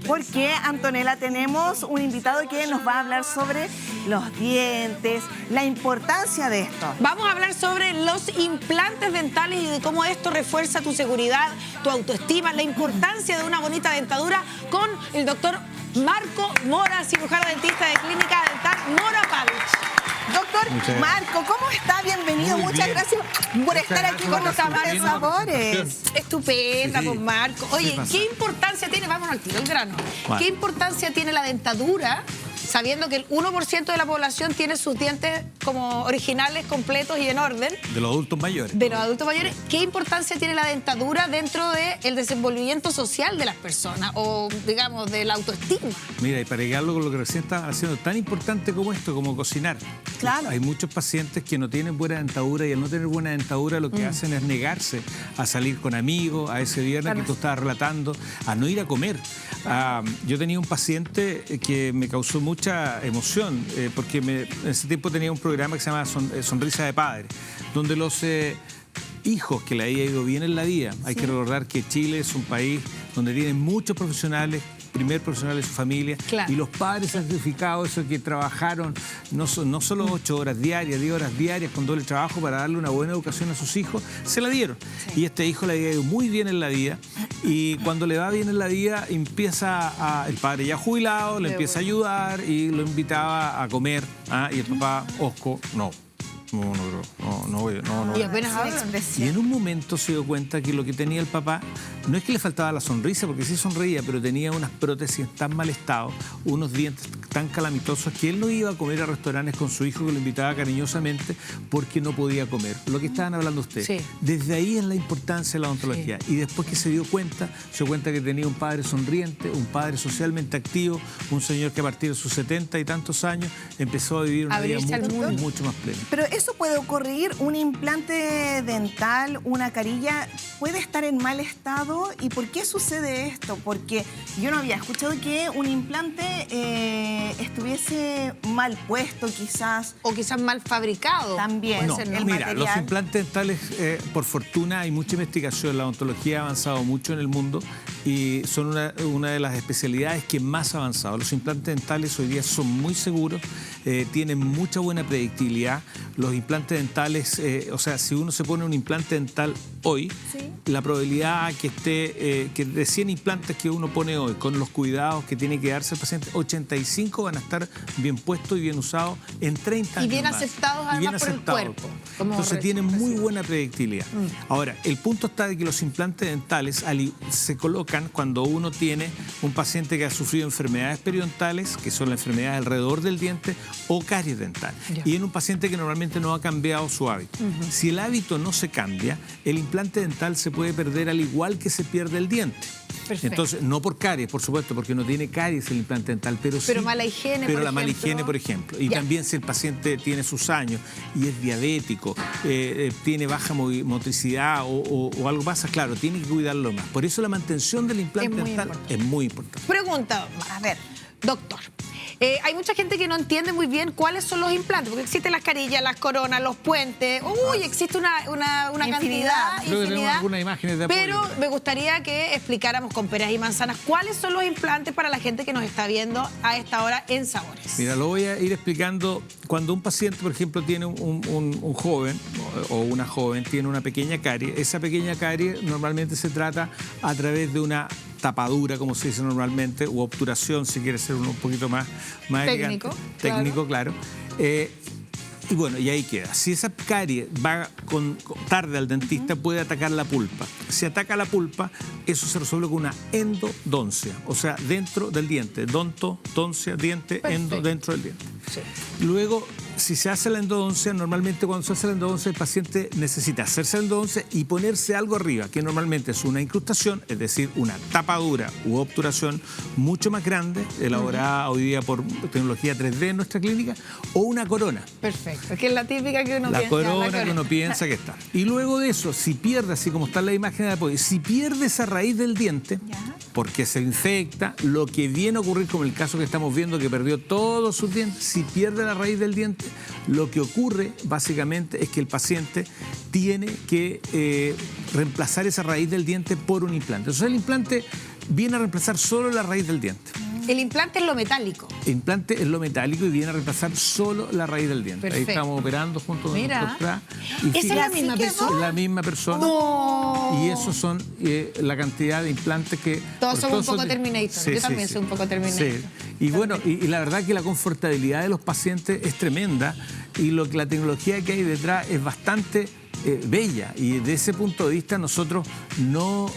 Porque, Antonella, tenemos un invitado que nos va a hablar sobre los dientes, la importancia de esto. Vamos a hablar sobre los implantes dentales y de cómo esto refuerza tu seguridad, tu autoestima, la importancia de una bonita dentadura con el doctor Marco Mora, cirujano dentista de Clínica Dental Mora Pavich. Doctor Marco, ¿cómo está? Bienvenido. Muchas gracias por estar aquí con los Sabores Sabores. Estupenda, pues Marco. Oye, ¿qué importancia tiene? Vamos al tiro, el grano. ¿Qué importancia tiene la dentadura? Sabiendo que el 1% de la población tiene sus dientes como originales, completos y en orden. De los adultos mayores. De los adultos mayores. ¿Qué importancia tiene la dentadura dentro del desenvolvimiento social de las personas? O, digamos, de la autoestima. Mira, y para llegarlo con lo que recién estaba haciendo, tan importante como esto, como cocinar. Claro. Hay muchos pacientes que no tienen buena dentadura y al no tener buena dentadura lo que hacen es negarse a salir con amigos, a ese viernes que tú estabas relatando, a no ir a comer. Yo tenía un paciente que me causó mucha emoción, porque en ese tiempo tenía un programa que se llama Sonrisa de Padre, donde los hijos que le había ido bien en la vida, hay que recordar que Chile es un país donde tienen muchos profesionales, primer profesional de su familia, y los padres sacrificados, esos que trabajaron no solo 8 horas diarias, 10 horas diarias con doble trabajo para darle una buena educación a sus hijos, se la dieron. Y este hijo le había ido muy bien en la vida, y cuando le va bien en la vida, el padre ya jubilado, le empieza a ayudar y lo invitaba a comer, y el papá, Osco, no voy. Y apenas hablan. Y en un momento se dio cuenta que lo que tenía el papá no es que le faltaba la sonrisa, porque sí sonreía, pero tenía unas prótesis en tan mal estado, unos dientes tan calamitosos, que él no iba a comer a restaurantes con su hijo, que lo invitaba cariñosamente, porque no podía comer. Lo que estaban hablando ustedes. Sí. Desde ahí es la importancia de la odontología. Sí. Y después que se dio cuenta que tenía un padre sonriente, un padre socialmente activo, un señor que a partir de sus 70 y tantos años empezó a vivir una vida mucho más plena. Pero eso puede ocurrir, un implante dental, una carilla, puede estar en mal estado. ¿Y por qué sucede esto? Porque yo no había escuchado que un implante estuviese mal puesto, quizás. O quizás mal fabricado. También. No, mira, los implantes dentales, por fortuna, hay mucha investigación. La odontología ha avanzado mucho en el mundo y son una de las especialidades que más ha avanzado. Los implantes dentales hoy día son muy seguros, tienen mucha buena predictibilidad. Los implantes dentales, o sea, si uno se pone un implante dental hoy, la probabilidad que de 100 implantes que uno pone hoy, con los cuidados que tiene que darse el paciente, 85 van a estar bien puestos y bien usados en 30 años. Y bien aceptados además por el cuerpo. Entonces tienen muy buena predictibilidad. Ahora, el punto está de que los implantes dentales se colocan cuando uno tiene un paciente que ha sufrido enfermedades periodontales, que son las enfermedades alrededor del diente, o caries dental. Y en un paciente que normalmente no ha cambiado su hábito. Si el hábito no se cambia, el implante dental se puede perder al igual que se pierde el diente. Perfecto. Entonces, no por caries, por supuesto, porque no tiene caries el implante dental, pero sí. Pero mala higiene, pero la mala higiene, por ejemplo. Y también si el paciente tiene sus años y es diabético, tiene baja motricidad o algo pasa, claro, tiene que cuidarlo más. Por eso la mantención del implante dental es muy importante. Pregunta, a ver, doctor. Hay mucha gente que no entiende muy bien cuáles son los implantes, porque existen las carillas, las coronas, los puentes. Uy, existe una cantidad, Creo que tenemos algunas imágenes de apoyo. Pero me gustaría que explicáramos con peras y manzanas cuáles son los implantes para la gente que nos está viendo a esta hora en Sabores. Mira, lo voy a ir explicando. Cuando un paciente, por ejemplo, tiene un joven o una joven, tiene una pequeña carie, esa pequeña carie normalmente se trata a través de una tapadura, como se dice normalmente, u obturación, si quiere ser un poquito más técnico, elegante. Técnico, claro. Y bueno, y ahí queda. Si esa carie va tarde al dentista, puede atacar la pulpa. Si ataca la pulpa, eso se resuelve con una endodoncia, o sea, dentro del diente. Donto, doncia, diente, endo, dentro del diente. Sí. Luego, si se hace la endodoncia, normalmente cuando se hace la endodoncia, el paciente necesita hacerse la endodoncia y ponerse algo arriba, que normalmente es una incrustación, es decir, una tapadura u obturación mucho más grande, elaborada hoy día por tecnología 3D en nuestra clínica, o una corona. Perfecto, que es la típica que uno piensa. La corona que uno piensa que está. Y luego de eso, si pierde, así como está en la imagen de apoyo, si pierde esa raíz del diente, porque se infecta, lo que viene a ocurrir, como el caso que estamos viendo, que perdió todos sus dientes, si pierde la raíz del diente, lo que ocurre básicamente es que el paciente tiene que reemplazar esa raíz del diente por un implante. Entonces el implante viene a reemplazar solo la raíz del diente. El implante es lo metálico. El implante es lo metálico y viene a reemplazar solo la raíz del diente. Perfecto. Ahí estamos operando junto con Mira. el doctor. ¿Esa es la misma persona? Es la misma persona. No. Y esos son la cantidad de implantes que... Todos somos un poco son- Terminator. Sí, Yo sí, también sí. soy un poco Terminator. Sí. Y bueno, y la verdad que la confortabilidad de los pacientes es tremenda y lo que la tecnología que hay detrás es bastante bella. Y desde ese punto de vista nosotros no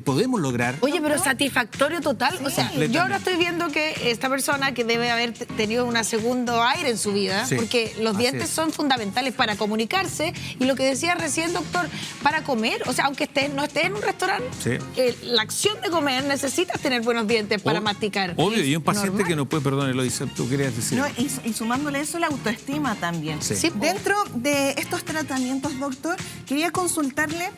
podemos lograr... Oye, pero satisfactorio total. O sea, Completamente. yo ahora estoy viendo que esta persona que debe haber tenido un segundo aire en su vida, Sí, porque los así dientes es. son fundamentales para comunicarse y lo que decía recién, doctor, para comer. O sea, aunque no estés en un restaurante, Sí. la acción de comer necesitas tener buenos dientes para O- masticar. Obvio, Es y un paciente normal. que no puede, perdón, Eloisa, tú querías decir. No, y sumándole eso, la autoestima también. Sí. Sí, po. Dentro de estos tratamientos, doctor, quería consultarle,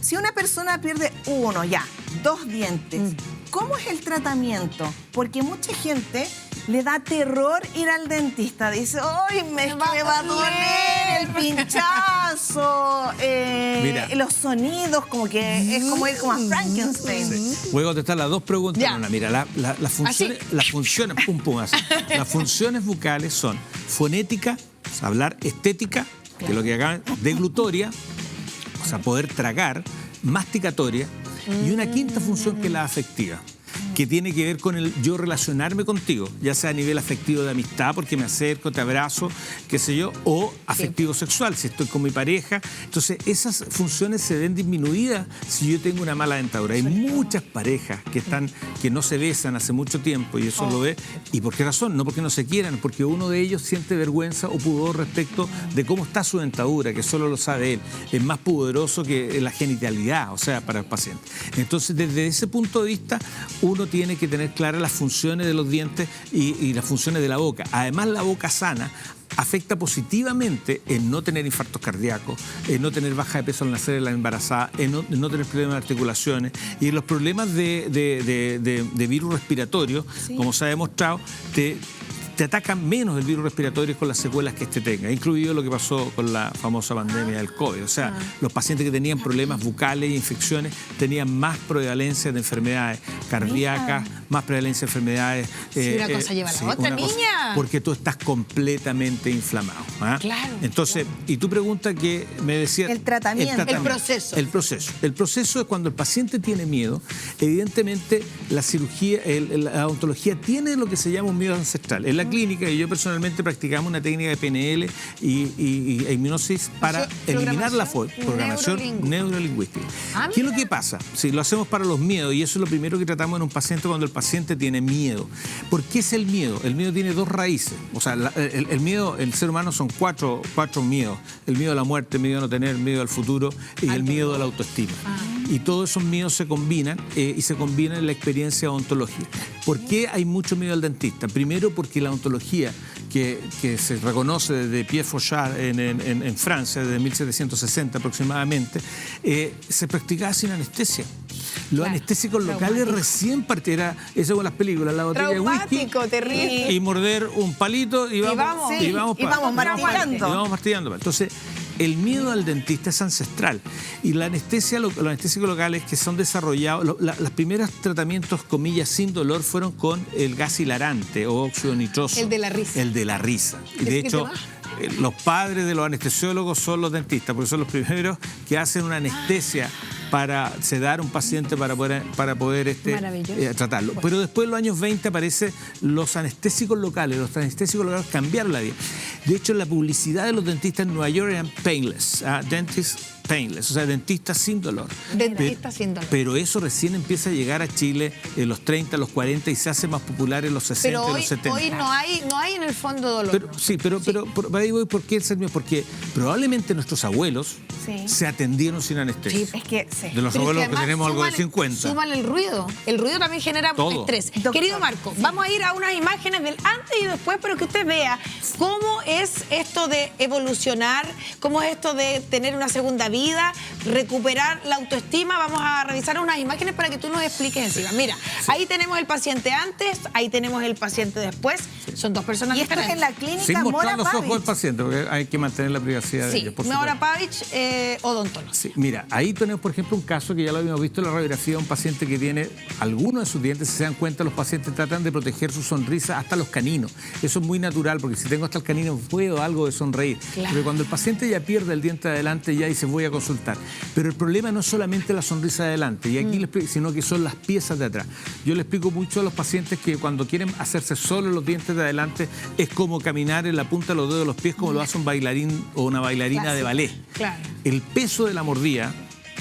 si una persona pierde uno, ya, 2 dientes, ¿cómo es el tratamiento? Porque mucha gente le da terror ir al dentista. Dice, ¡ay, me va a doler el pinchazo! Mira. Los sonidos, como que es como ir como a Frankenstein. Voy a contestar las dos preguntas. Ya. en una. Mira, las funciones, pum, pum, así. Las funciones bucales son fonética, o sea, hablar, estética, que es lo que acaban, deglutoria, o sea, poder tragar, masticatoria, y una quinta función que es la afectiva, que tiene que ver con el yo relacionarme contigo, ya sea a nivel afectivo de amistad, porque me acerco, te abrazo, qué sé yo, o afectivo sexual, si estoy con mi pareja. Entonces, esas funciones se ven disminuidas si yo tengo una mala dentadura. Hay muchas parejas que no se besan hace mucho tiempo y eso lo ve. ¿Y por qué razón? No porque no se quieran, porque uno de ellos siente vergüenza o pudor respecto de cómo está su dentadura, que solo lo sabe él. Es más pudoroso que la genitalidad, o sea, para el paciente. Entonces, desde ese punto de vista, uno tiene que tener claras las funciones de los dientes y las funciones de la boca. Además, la boca sana afecta positivamente en no tener infartos cardíacos, en no tener baja de peso al nacer en la embarazada, en no tener problemas de articulaciones y en los problemas de virus respiratorio, como se ha demostrado, te atacan menos el virus respiratorio con las secuelas que este tenga, incluido lo que pasó con la famosa pandemia del COVID. O sea, los pacientes que tenían problemas bucales e infecciones tenían más prevalencia de enfermedades cardíacas, más prevalencia de enfermedades... Sí, una cosa lleva a la otra, una cosa, niña. porque tú estás completamente inflamado. ¿Ah? Claro. Entonces, y tu pregunta que me decía... El tratamiento. El proceso. El proceso. El proceso es cuando el paciente tiene miedo. Evidentemente, la cirugía, la odontología tiene lo que se llama un miedo ancestral. En la clínica, y yo personalmente practicamos una técnica de PNL y hipnosis para eliminar la programación neurolingüística. ¿Qué es lo que pasa? Si lo hacemos para los miedos, y eso es lo primero que tratamos en un paciente cuando el paciente tiene miedo. ¿Por qué es el miedo? El miedo tiene 2 raíces. O sea, el miedo, el ser humano son cuatro miedos. El miedo a la muerte, el miedo a no tener, el miedo al futuro y el miedo a la autoestima. Y todos esos miedos se combinan y se combinan en la experiencia odontológica. ¿Por qué hay mucho miedo al dentista? Primero porque la odontología que se reconoce desde Pierre Fauchard en Francia, desde 1760 aproximadamente, se practicaba sin anestesia. Los anestésicos locales recién partieron, eso con las películas, la botella de whisky Traumático, terrible. y morder un palito y vamos martillando. Entonces, el miedo al dentista es ancestral y la anestesia, los anestésicos locales que son desarrollados, los primeros tratamientos, comillas, sin dolor fueron con el gas hilarante o óxido nitroso. El de la risa. El de la risa. Y de hecho, los padres de los anestesiólogos son los dentistas, porque son los primeros que hacen una anestesia para sedar a un paciente para poder tratarlo. Pero después, en los años 20, aparecen los anestésicos locales. Los anestésicos locales cambiaron la vida. De hecho, la publicidad de los dentistas en Nueva York eran painless, dentist painless, o sea, dentistas sin dolor. Dentistas sin dolor. Pero eso recién empieza a llegar a Chile en los 30, los 40 y se hace más popular en los 60 y los 70. Hoy no hay en el fondo dolor. Pero ahí voy, ¿por qué el ser mío? Porque probablemente nuestros abuelos se atendieron sin anestesia. Es que de los abuelos que tenemos algo de 50. Súmale el ruido. El ruido también genera estrés. Doctor, querido Marco, vamos a ir a unas imágenes del antes y después, pero que usted vea cómo es esto de evolucionar, cómo es esto de tener una segunda vida, recuperar la autoestima. Vamos a revisar unas imágenes para que tú nos expliques encima. Mira, ahí tenemos el paciente antes, ahí tenemos el paciente después. Son dos personas Y esto es diferentes. en la clínica Sin mostrar Mora los ojos del Pavich. paciente, porque hay que mantener la privacidad de Sí, ellos, por Mora supuesto. Pavich, odontólogo. Sí, mira, ahí tenemos, por ejemplo, un caso que ya lo habíamos visto en la radiografía, un paciente que tiene algunos de sus dientes. Si se dan cuenta, los pacientes tratan de proteger su sonrisa hasta los caninos. Eso es muy natural, porque si tengo hasta el canino, puedo algo de sonreír. Claro. Pero cuando el paciente ya pierde el diente de adelante, ya dice, voy a consultar. Pero el problema no es solamente la sonrisa de adelante, y aquí sino que son las piezas de atrás. Yo le explico mucho a los pacientes que cuando quieren hacerse solo los dientes de adelante, es como caminar en la punta de los dedos de los pies, como lo hace un bailarín o una bailarina de ballet. Claro. El peso de la mordida,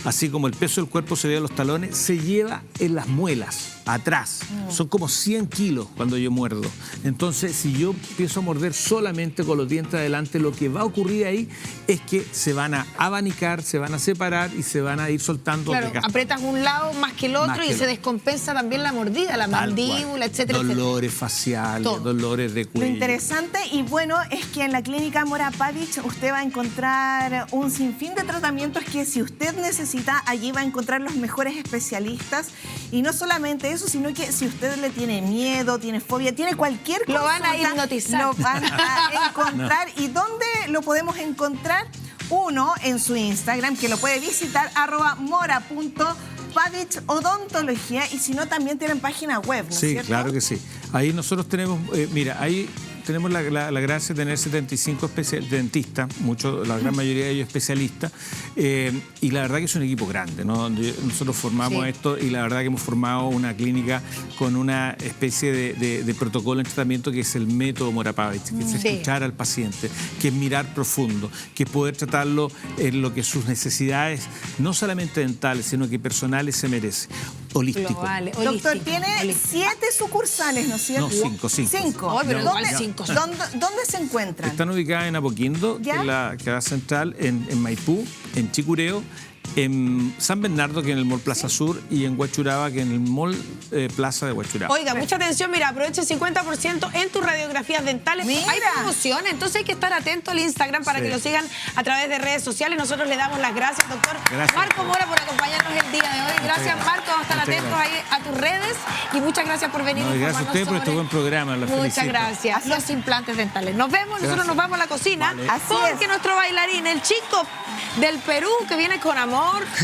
así como el peso del cuerpo se ve en los talones, se lleva en las muelas, atrás. Son como 100 kilos cuando yo muerdo. Entonces, si yo empiezo a morder solamente con los dientes adelante, lo que va a ocurrir ahí es que se van a abanicar, se van a separar y se van a ir soltando. Claro, desgastando. aprietas un lado más que el otro Más que y el se otro. descompensa también la mordida, la Tal mandíbula, cual. etcétera, Dolores faciales, Todo. dolores de Lo cuello. interesante y bueno es que en la clínica Mora Pavich usted va a encontrar un sinfín de tratamientos que si usted necesita, allí va a encontrar los mejores especialistas. Y no solamente eso, sino que si usted le tiene miedo, tiene fobia, tiene cualquier cosa, Lo van a hipnotizar. Lo van a encontrar. ¿Y dónde lo podemos encontrar? Uno, en su Instagram, que lo puede visitar, @mora.pavich odontología, y si no, también tienen página web, ¿no es Sí, cierto? claro que sí. Ahí nosotros tenemos, mira, ahí tenemos la gracia de tener 75 dentistas, la gran mayoría de ellos especialistas, y la verdad que es un equipo grande, ¿no? Nosotros formamos Sí. esto y la verdad que hemos formado una clínica con una especie de protocolo en tratamiento que es el método Mora Pavich, que es Sí. escuchar al paciente, que es mirar profundo, que es poder tratarlo en lo que sus necesidades, no solamente dentales, sino que personales se merece. Holístico. Globales, Doctor, holístico, tiene holístico. 7 sucursales, ¿no es cierto? No, cinco. Cinco. Oh, pero Ya, igual ya. 5. ¿Dónde se encuentran? Están ubicadas en Apoquindo, ¿Ya? que es la ciudad central, en Maipú, en Chicureo, en San Bernardo, que es en el Mall Plaza Sur, y en Huachuraba, que es en el Mall Plaza de Huachuraba. Oiga, mucha atención, mira, aprovecha el 50% en tus radiografías dentales. Mira. Hay promociones, entonces hay que estar atento al Instagram para Sí. que lo sigan a través de redes sociales. Nosotros le damos las gracias, doctor Gracias. Marco Mora, por acompañarnos el día de hoy. Gracias, gracias. Marco. Vamos a estar Muchas atentos ahí a tus redes y muchas gracias por venir. No, y gracias a informarnos usted por este sobre- buen programa, la Muchas felicito. gracias. Los implantes dentales. Nos vemos, nosotros Gracias. nos vamos a la cocina Vale. Así porque es. nuestro bailarín, el chico del Perú que viene con amor,